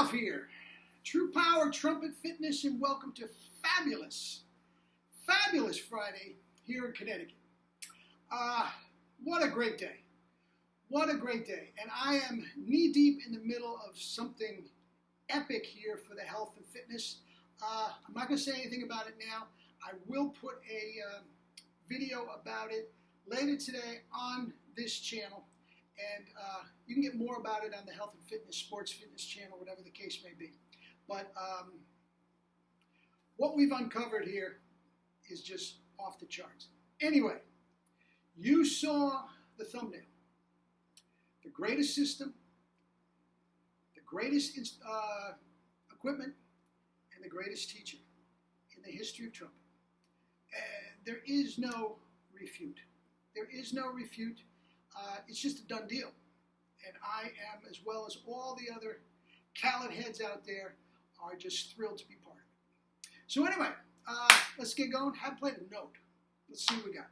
Ralph here. True Power Trumpet Fitness, and welcome to fabulous Friday here in Connecticut. What a great day. What a great day. And I am knee deep in the middle of something epic here for the health and fitness. I'm not going to say anything about it now. I will put a video about it later today on this channel. And you can get more about it on the Health and Fitness, Sports Fitness channel, whatever the case may be. But what we've uncovered here is just off the charts. Anyway, you saw the thumbnail. The greatest system, the greatest equipment, and the greatest teacher in the history of trumpet. There is no refute. There is no refute. It's just a done deal. And I am, as well as all the other Khaled heads out there, are just thrilled to be part of it. So anyway, let's get going. I played a note. Let's see what we got.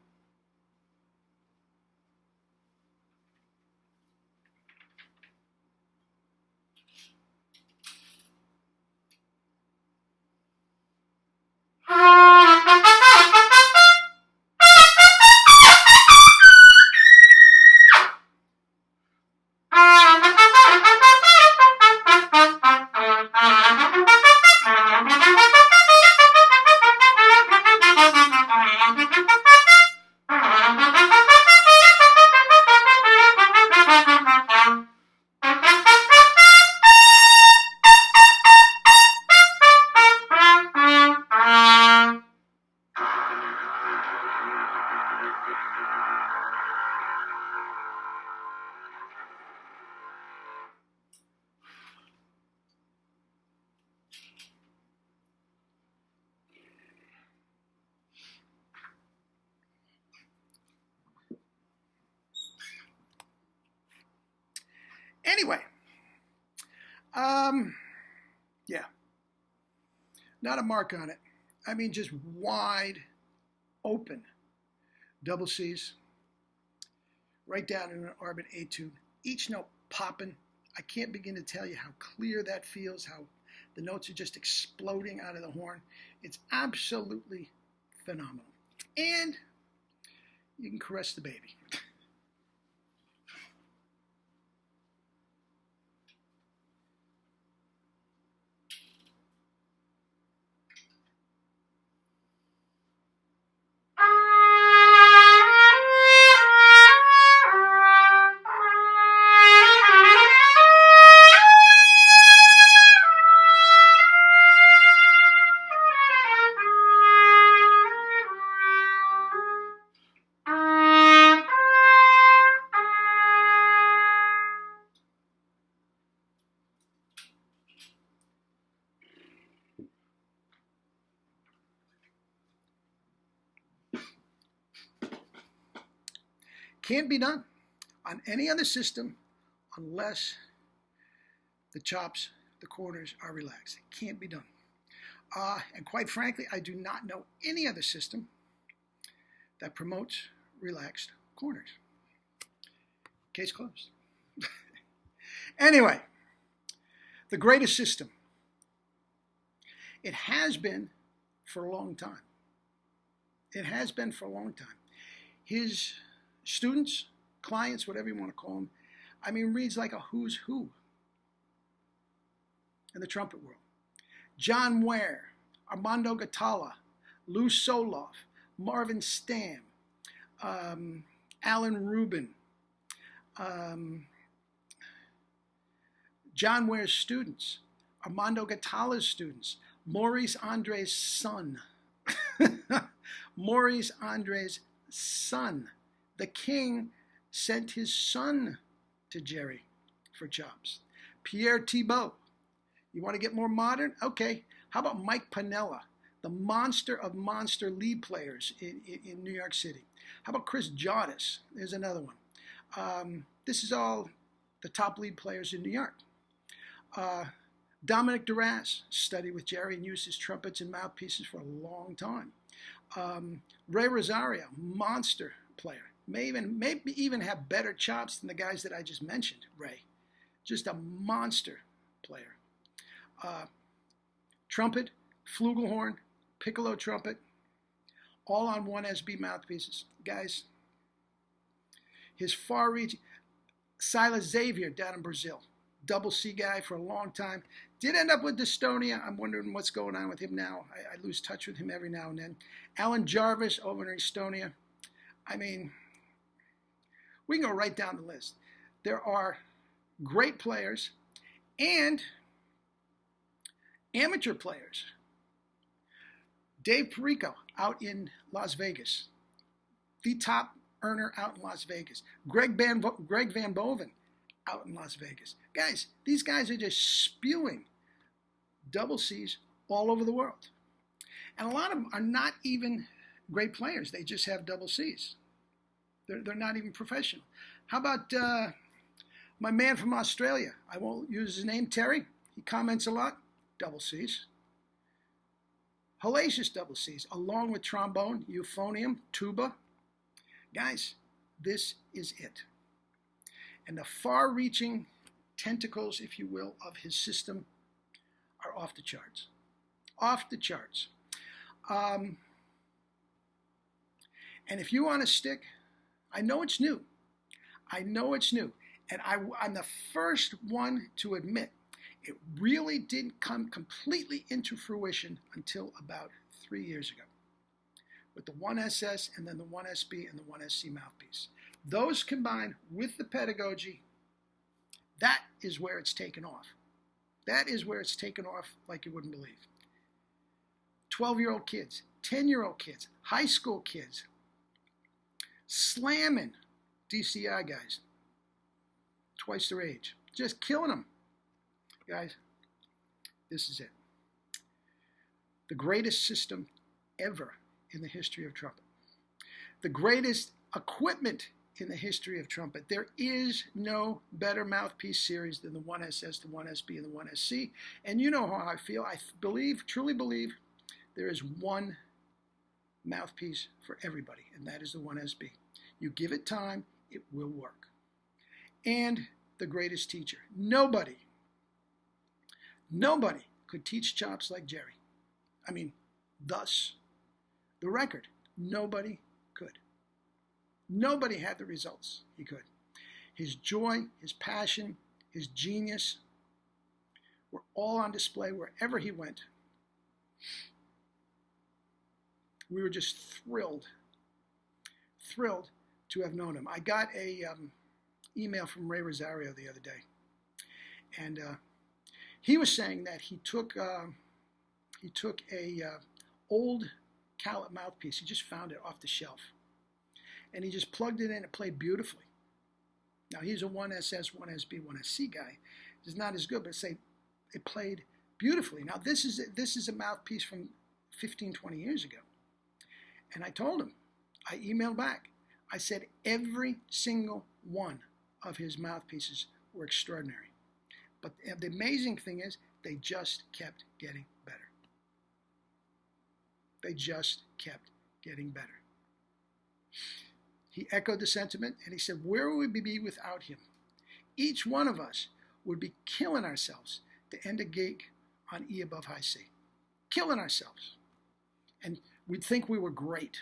Anyway, yeah, not a mark on it. I mean, just wide open double C's, right down in an Arbit etude. Each note popping. I can't begin to tell you how clear that feels, how the notes are just exploding out of the horn. It's absolutely phenomenal. And you can caress the baby. Can't be done on any other system unless the chops, the corners are relaxed. It can't be done. And quite frankly, I do not know any other system that promotes relaxed corners. Case closed. Anyway, the greatest system. It has been for a long time. It has been for a long time. His students, clients, whatever you want to call them, I mean, reads like a who's who in the trumpet world. John Ware, Armando Gatalla, Lou Soloff, Marvin Stamm, Alan Rubin, John Ware's students, Armando Gatalla's students, Maurice Andre's son, Maurice Andre's son. The king sent his son to Jerry for chops. Pierre Thibault. You want to get more modern? Okay. How about Mike Piniella, the monster of monster lead players in New York City? How about Chris Jodis? There's another one. This is all the top lead players in New York. Dominic Duras studied with Jerry and used his trumpets and mouthpieces for a long time. Ray Rosario, monster player. Maybe even have better chops than the guys that I just mentioned, Ray. Just a monster player. trumpet, flugelhorn, piccolo trumpet, all on one SB mouthpieces. Guys, his far-reaching, Silas Xavier down in Brazil, double C guy for a long time. Did end up with dystonia. I'm wondering what's going on with him now. I lose touch with him every now and then. Alan Jarvis over in Estonia. I mean, we can go right down the list. There are great players and amateur players. Dave Perico out in Las Vegas, the top earner out in Las Vegas. Greg Van Boven out in Las Vegas. Guys, these guys are just spewing double C's all over the world. And a lot of them are not even great players. They just have double C's. They're not even professional. How about my man from Australia? I won't use his name, Terry. He comments a lot. Double C's. Hellacious double C's, along with trombone, euphonium, tuba. Guys, this is it. And the far-reaching tentacles, if you will, of his system are off the charts. Off the charts. And if you want to stick, I know it's new. I know it's new. And I'm the first one to admit it really didn't come completely into fruition until about 3 years ago with the 1SS and then the 1SB and the 1SC mouthpiece. Those combined with the pedagogy, that is where it's taken off. That is where it's taken off like you wouldn't believe. 12-year-old kids, 10-year-old kids, high school kids, slamming DCI guys, twice their age, just killing them. Guys, this is it. The greatest system ever in the history of trumpet. The greatest equipment in the history of trumpet. There is no better mouthpiece series than the 1SS, the 1SB, and the 1SC. And you know how I feel. I believe, truly believe, there is one mouthpiece for everybody, and that is the 1SB. You give it time, it will work. And the greatest teacher. Nobody could teach chops like Jerry. I mean, thus, the record. Nobody could. Nobody had the results he could. His joy, his passion, his genius were all on display wherever he went. We were just thrilled to have known him. I got a email from Ray Rosario the other day, and he was saying that he took a old Calet mouthpiece. He just found it off the shelf, and he just plugged it in. It played beautifully. Now he's a 1SS, 1SB, 1SC guy. It's not as good, but it played beautifully. Now this is a mouthpiece from 15, 20 years ago, and I told him, I emailed back. I said every single one of his mouthpieces were extraordinary. But the amazing thing is, they just kept getting better. They just kept getting better. He echoed the sentiment, and he said, where would we be without him? Each one of us would be killing ourselves to end a gig on E above high C. Killing ourselves. And we'd think we were great.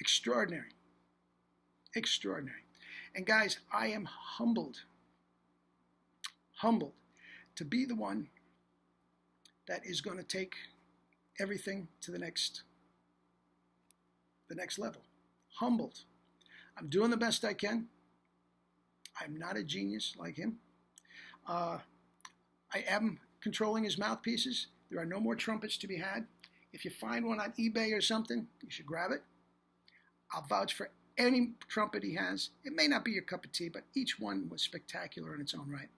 Extraordinary. Extraordinary. And guys, I am humbled to be the one that is going to take everything to the next level. Humbled. I'm doing the best I can. I'm not a genius like him. I am controlling his mouthpieces. There are no more trumpets to be had. If you find one on eBay or something, you should grab it. I'll vouch for any trumpet he has. It may not be your cup of tea, but each one was spectacular in its own right.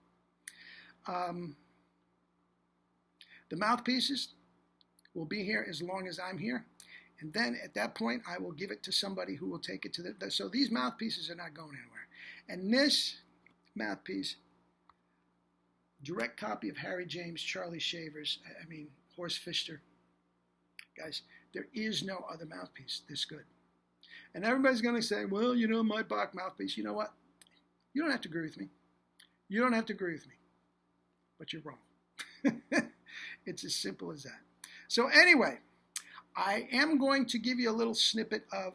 The mouthpieces will be here as long as I'm here. And then at that point, I will give it to somebody who will take it to the... So these mouthpieces are not going anywhere. And this mouthpiece, direct copy of Harry James, Charlie Shavers, I mean, Horst Fischer. Guys, there is no other mouthpiece this good. And everybody's going to say, well, you know, my Bach mouthpiece. You know what? You don't have to agree with me. You don't have to agree with me, but you're wrong. It's as simple as that. So anyway, I am going to give you a little snippet of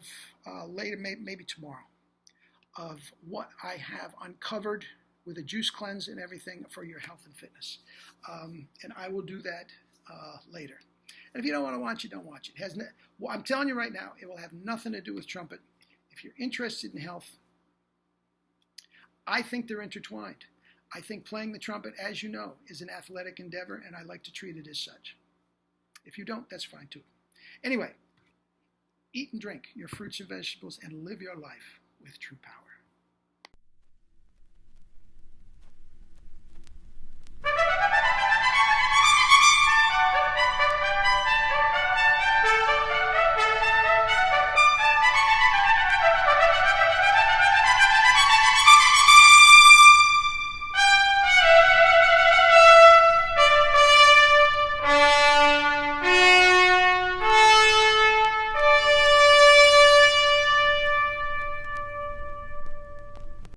later, maybe tomorrow, of what I have uncovered with a juice cleanse and everything for your health and fitness. And I will do that later. And if you don't want to watch it, don't watch it. Well, I'm telling you right now, it will have nothing to do with trumpet. If you're interested in health, I think they're intertwined. I think playing the trumpet, as you know, is an athletic endeavor, and I like to treat it as such. If you don't, that's fine too. Anyway, eat and drink your fruits and vegetables and live your life with true power.